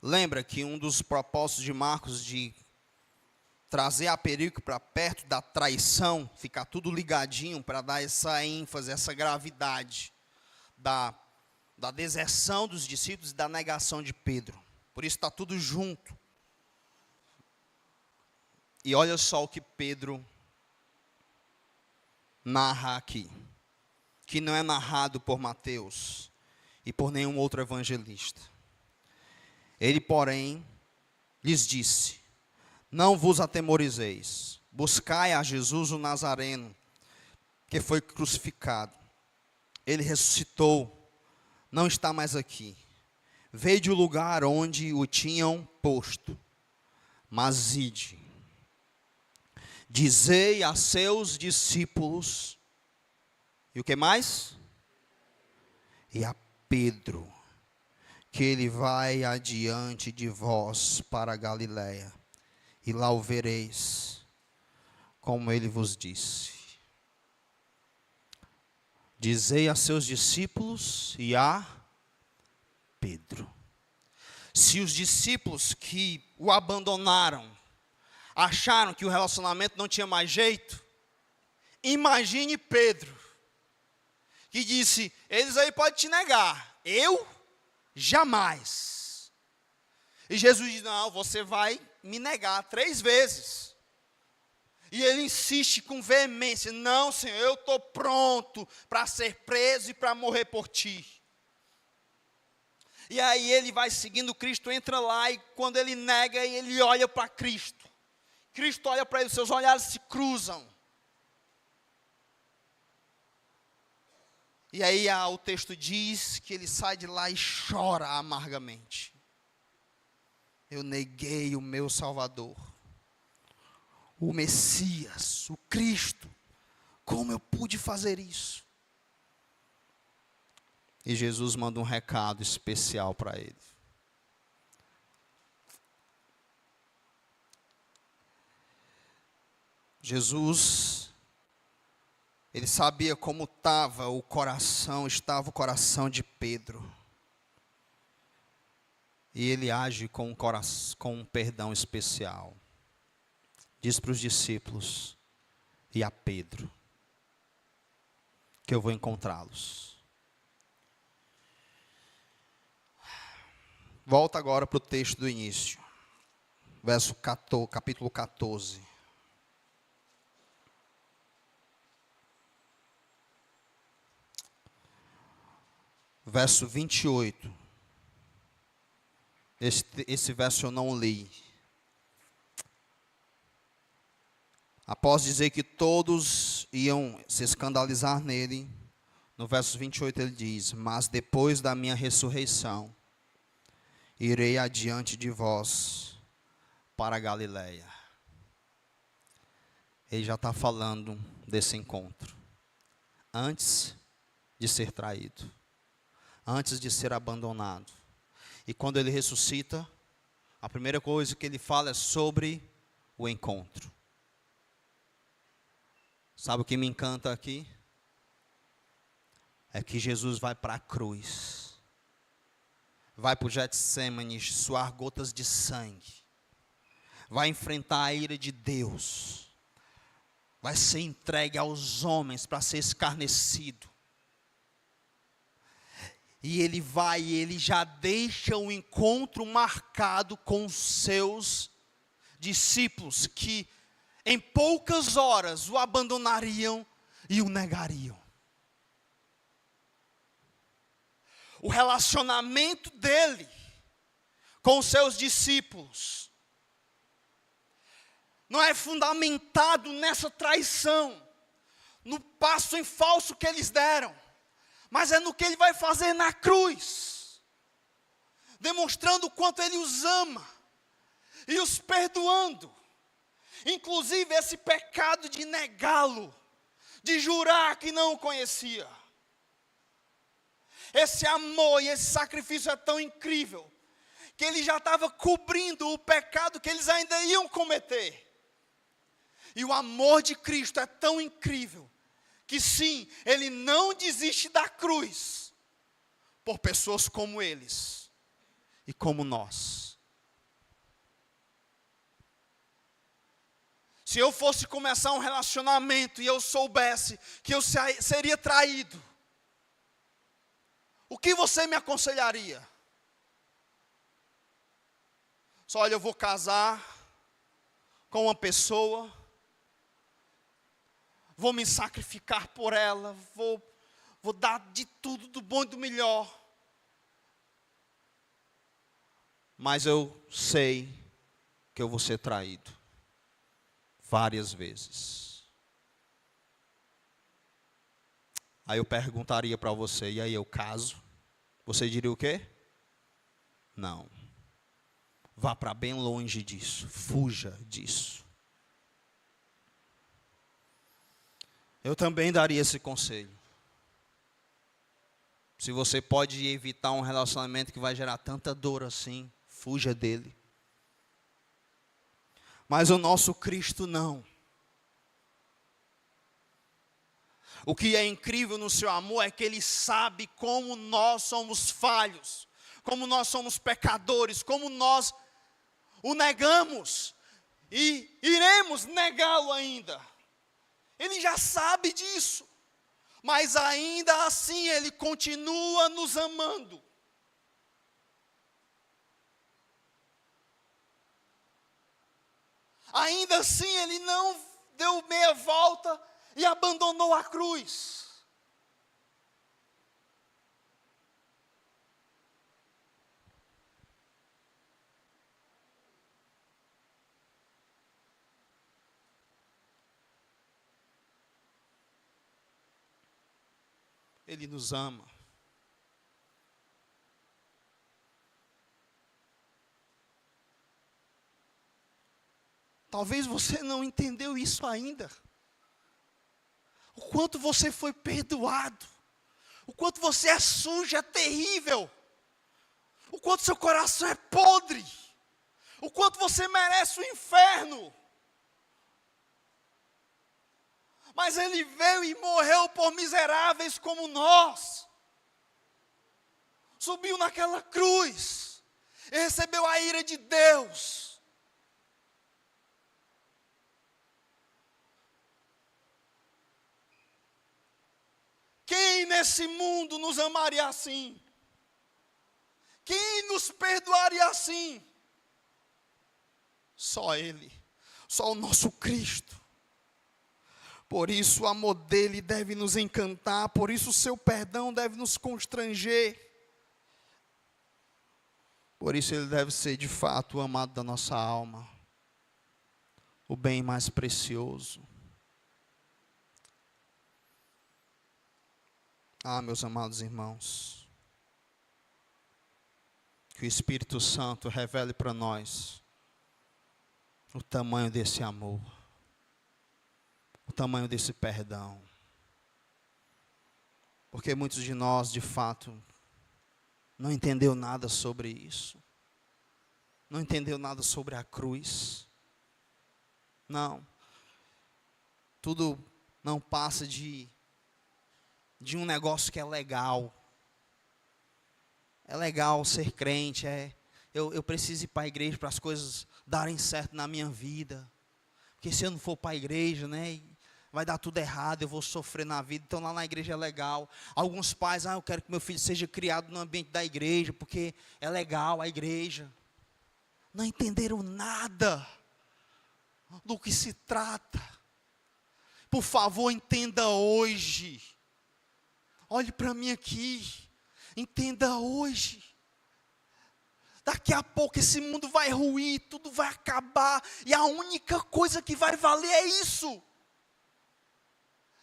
Lembra que um dos propósitos de Marcos de trazer a perigo para perto da traição, ficar tudo ligadinho para dar essa ênfase, essa gravidade da deserção dos discípulos e da negação de Pedro. Por isso está tudo junto. E olha só o que Pedro narra aqui, que não é narrado por Mateus e por nenhum outro evangelista. Ele, porém, lhes disse: não vos atemorizeis, buscai a Jesus o Nazareno, que foi crucificado. Ele ressuscitou, não está mais aqui. Veio do lugar onde o tinham posto. Mas ide, dizei a seus discípulos, e o que mais? E a Pedro, que ele vai adiante de vós para a Galiléia, e lá o vereis, como ele vos disse. Dizei a seus discípulos e a Pedro. Se os discípulos que o abandonaram acharam que o relacionamento não tinha mais jeito. Imagine Pedro, que disse, eles aí podem te negar, eu jamais. E Jesus diz, não, você vai me negar 3 vezes. E ele insiste com veemência, não, Senhor, eu estou pronto para ser preso e para morrer por ti. E aí ele vai seguindo Cristo, entra lá, e quando ele nega, ele olha para Cristo. Cristo olha para ele, seus olhares se cruzam. E aí o texto diz que ele sai de lá e chora amargamente. Eu neguei o meu Salvador, o Messias, o Cristo. Como eu pude fazer isso? E Jesus manda um recado especial para ele. Jesus, ele sabia como estava o coração de Pedro. E ele age com um perdão especial. Diz para os discípulos e a Pedro que eu vou encontrá-los. Volta agora para o texto do início. Capítulo 14. Verso 28. Esse verso eu não li. Após dizer que todos iam se escandalizar nele, no verso 28 ele diz, mas depois da minha ressurreição, irei adiante de vós para a Galileia. Ele já está falando desse encontro. Antes de ser traído. Antes de ser abandonado. E quando ele ressuscita, a primeira coisa que ele fala é sobre o encontro. Sabe o que me encanta aqui? É que Jesus vai para a cruz. Vai para o Getsêmani suar gotas de sangue. Vai enfrentar a ira de Deus. Vai ser entregue aos homens para ser escarnecido. E ele já deixa o encontro marcado com os seus discípulos, que em poucas horas o abandonariam e o negariam. O relacionamento dele com os seus discípulos não é fundamentado nessa traição, no passo em falso que eles deram, mas é no que ele vai fazer na cruz, demonstrando o quanto ele os ama e os perdoando. Inclusive esse pecado de negá-lo, de jurar que não o conhecia. Esse amor e esse sacrifício é tão incrível, que ele já estava cobrindo o pecado que eles ainda iam cometer. E o amor de Cristo é tão incrível, que sim, ele não desiste da cruz, por pessoas como eles, e como nós. Se eu fosse começar um relacionamento, e eu soubesse que eu seria traído, o que você me aconselharia? Só, olha, eu vou casar com uma pessoa, vou me sacrificar por ela, vou dar de tudo, do bom e do melhor. Mas eu sei que eu vou ser traído várias vezes. Aí eu perguntaria para você, e aí eu caso? Você diria o quê? Não. Vá para bem longe disso, fuja disso. Eu também daria esse conselho. Se você pode evitar um relacionamento que vai gerar tanta dor assim, fuja dele. Mas o nosso Cristo não. O que é incrível no seu amor é que Ele sabe como nós somos falhos, como nós somos pecadores, como nós o negamos. e iremos negá-lo ainda. Ele já sabe disso, mas ainda assim Ele continua nos amando. Ainda assim Ele não deu meia volta e abandonou a cruz. Ele nos ama. Talvez você não entendeu isso ainda. O quanto você foi perdoado. O quanto você é sujo, é terrível. O quanto seu coração é podre. O quanto você merece o inferno. Mas Ele veio e morreu por miseráveis como nós. Subiu naquela cruz. E recebeu a ira de Deus. Quem nesse mundo nos amaria assim? Quem nos perdoaria assim? Só Ele. Só o nosso Cristo. Por isso o amor dele deve nos encantar, por isso o seu perdão deve nos constranger. Por isso ele deve ser de fato o amado da nossa alma, o bem mais precioso. Ah, meus amados irmãos, que o Espírito Santo revele para nós o tamanho desse amor. O tamanho desse perdão. Porque muitos de nós, de fato, não entendeu nada sobre isso. Não entendeu nada sobre a cruz. Não. Tudo não passa de um negócio que é legal. É legal ser crente, eu preciso ir para a igreja para as coisas darem certo na minha vida. Porque se eu não for para a igreja, né, vai dar tudo errado, eu vou sofrer na vida. Então lá na igreja é legal. Alguns pais, eu quero que meu filho seja criado no ambiente da igreja, porque é legal a igreja. Não entenderam nada do que se trata. Por favor, entenda hoje. Olhe para mim aqui. Entenda hoje. Daqui a pouco esse mundo vai ruir, tudo vai acabar, e a única coisa que vai valer é isso.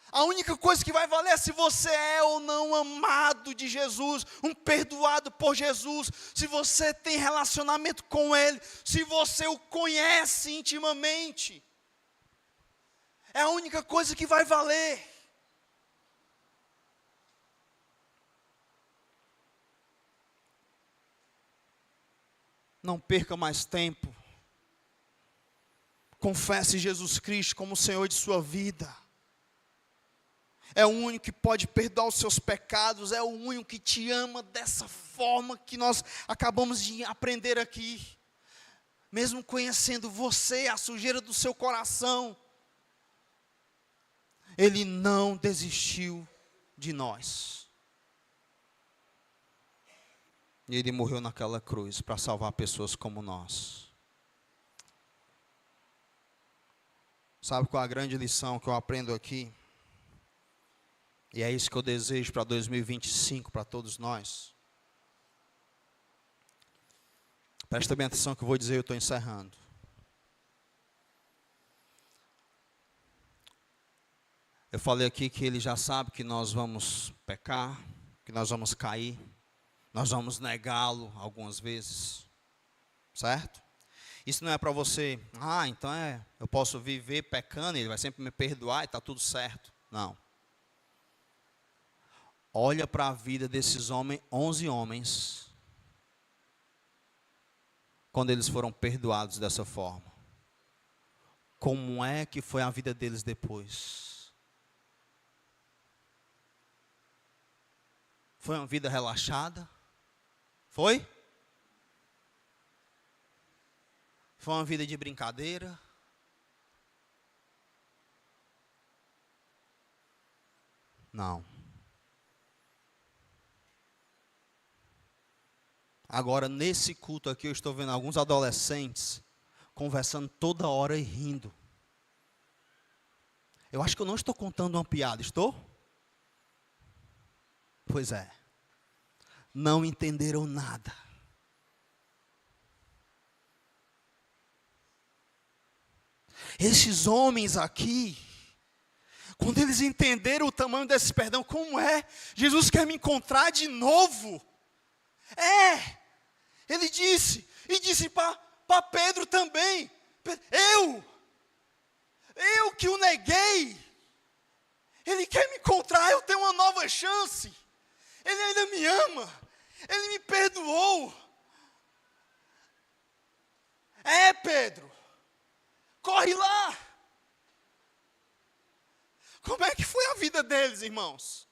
A única coisa que vai valer é se você é ou não amado de Jesus, um perdoado por Jesus, se você tem relacionamento com Ele, se você o conhece intimamente. É a única coisa que vai valer. Não perca mais tempo. Confesse Jesus Cristo como o Senhor de sua vida. É o único que pode perdoar os seus pecados. É o único que te ama dessa forma que nós acabamos de aprender aqui. Mesmo conhecendo você, a sujeira do seu coração, Ele não desistiu de nós. E Ele morreu naquela cruz para salvar pessoas como nós. Sabe qual é a grande lição que eu aprendo aqui? E é isso que eu desejo para 2025, para todos nós. Presta bem atenção que eu vou dizer, eu estou encerrando. Eu falei aqui que Ele já sabe que nós vamos pecar, que nós vamos cair, nós vamos negá-lo algumas vezes, certo? Isso não é para você, então eu posso viver pecando, Ele vai sempre me perdoar e está tudo certo. Não. Olha para a vida desses 11 homens, quando eles foram perdoados dessa forma. Como é que foi a vida deles depois? Foi uma vida relaxada? Foi? Foi uma vida de brincadeira? Não. Agora, nesse culto aqui, eu estou vendo alguns adolescentes conversando toda hora e rindo. Eu acho que eu não estou contando uma piada, estou? Pois é. Não entenderam nada. Esses homens aqui, quando eles entenderam o tamanho desse perdão, como é? Jesus quer me encontrar de novo. Ele disse, e disse para Pedro também, eu que o neguei, ele quer me encontrar, eu tenho uma nova chance, ele ainda me ama, ele me perdoou. Pedro, corre lá. Como é que foi a vida deles, irmãos?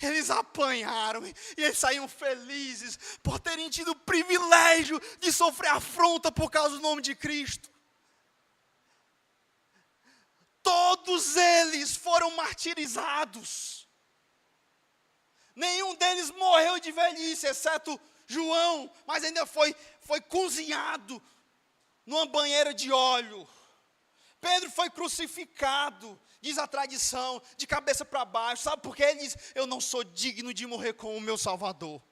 Eles apanharam e eles saíam felizes por terem tido o privilégio de sofrer afronta por causa do nome de Cristo. Todos eles foram martirizados. Nenhum deles morreu de velhice, exceto João, mas ainda foi cozinhado numa banheira de óleo. Pedro foi crucificado, diz a tradição, de cabeça para baixo. Sabe por quê? Ele diz, eu não sou digno de morrer com o meu Salvador.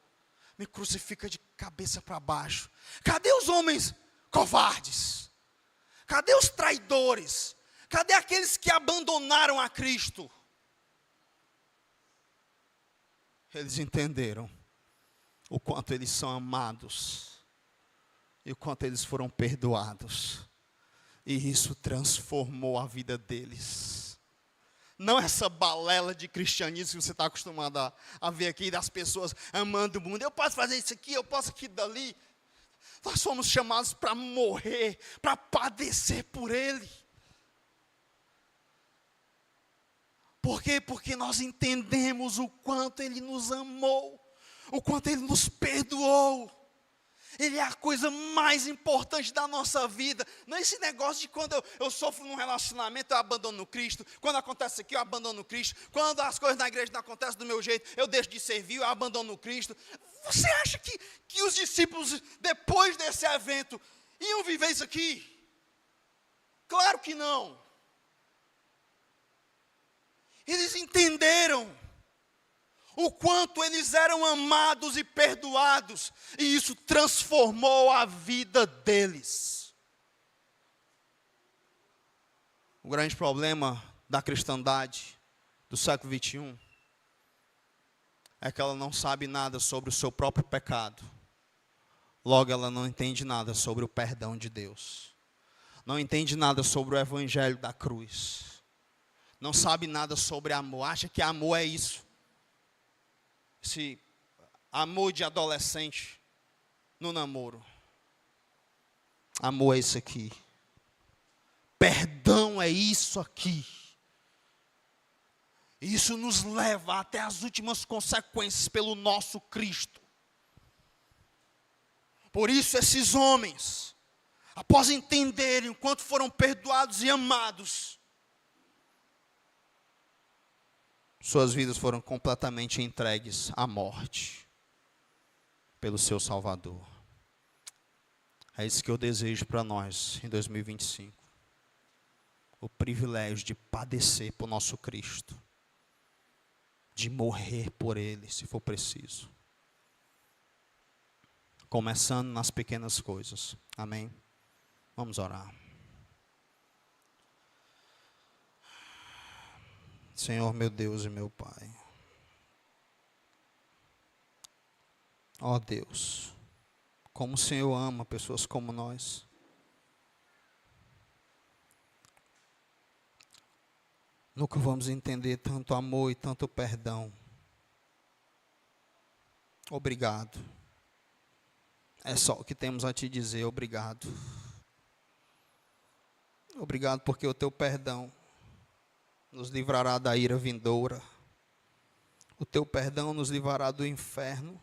Me crucifica de cabeça para baixo. Cadê os homens covardes? Cadê os traidores? Cadê aqueles que abandonaram a Cristo? Eles entenderam o quanto eles são amados e o quanto eles foram perdoados. E isso transformou a vida deles. Não essa balela de cristianismo que você está acostumado a ver aqui, das pessoas amando o mundo. Eu posso fazer isso aqui, eu posso aqui dali. Nós fomos chamados para morrer, para padecer por Ele. Por quê? Porque nós entendemos o quanto Ele nos amou, o quanto Ele nos perdoou. Ele é a coisa mais importante da nossa vida. Não é esse negócio de quando eu sofro num relacionamento, eu abandono Cristo. Quando acontece aqui, eu abandono Cristo. Quando as coisas na igreja não acontecem do meu jeito, eu deixo de servir, eu abandono Cristo. Você acha que os discípulos, depois desse evento, iam viver isso aqui? Claro que não. Eles entenderam o quanto eles eram amados e perdoados, e isso transformou a vida deles. O grande problema da cristandade do século XXI é que ela não sabe nada sobre o seu próprio pecado. Logo, ela não entende nada sobre o perdão de Deus. Não entende nada sobre o evangelho da cruz. Não sabe nada sobre amor. Acha que amor é isso. Esse amor de adolescente no namoro. Amor é isso aqui. Perdão é isso aqui. Isso nos leva até as últimas consequências pelo nosso Cristo. Por isso esses homens, após entenderem o quanto foram perdoados e amados, suas vidas foram completamente entregues à morte pelo seu Salvador. É isso que eu desejo para nós em 2025. O privilégio de padecer por nosso Cristo. De morrer por Ele, se for preciso. Começando nas pequenas coisas. Amém? Vamos orar. Senhor, meu Deus e meu Pai. Ó Deus, como o Senhor ama pessoas como nós. Nunca vamos entender tanto amor e tanto perdão. Obrigado. É só o que temos a te dizer, obrigado. Obrigado porque o teu perdão nos livrará da ira vindoura. O teu perdão nos livrará do inferno.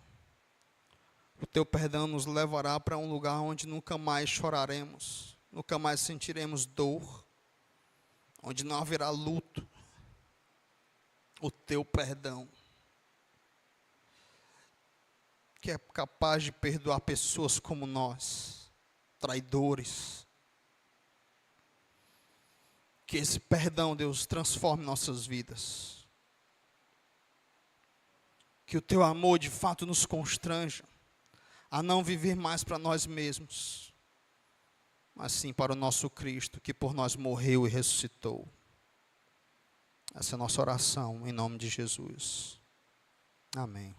O teu perdão nos levará para um lugar onde nunca mais choraremos, nunca mais sentiremos dor, onde não haverá luto, o teu perdão, que é capaz de perdoar pessoas como nós, traidores. Que esse perdão, Deus, transforme nossas vidas. Que o teu amor de fato nos constranja a não viver mais para nós mesmos, mas sim para o nosso Cristo, que por nós morreu e ressuscitou. Essa é a nossa oração, em nome de Jesus. Amém.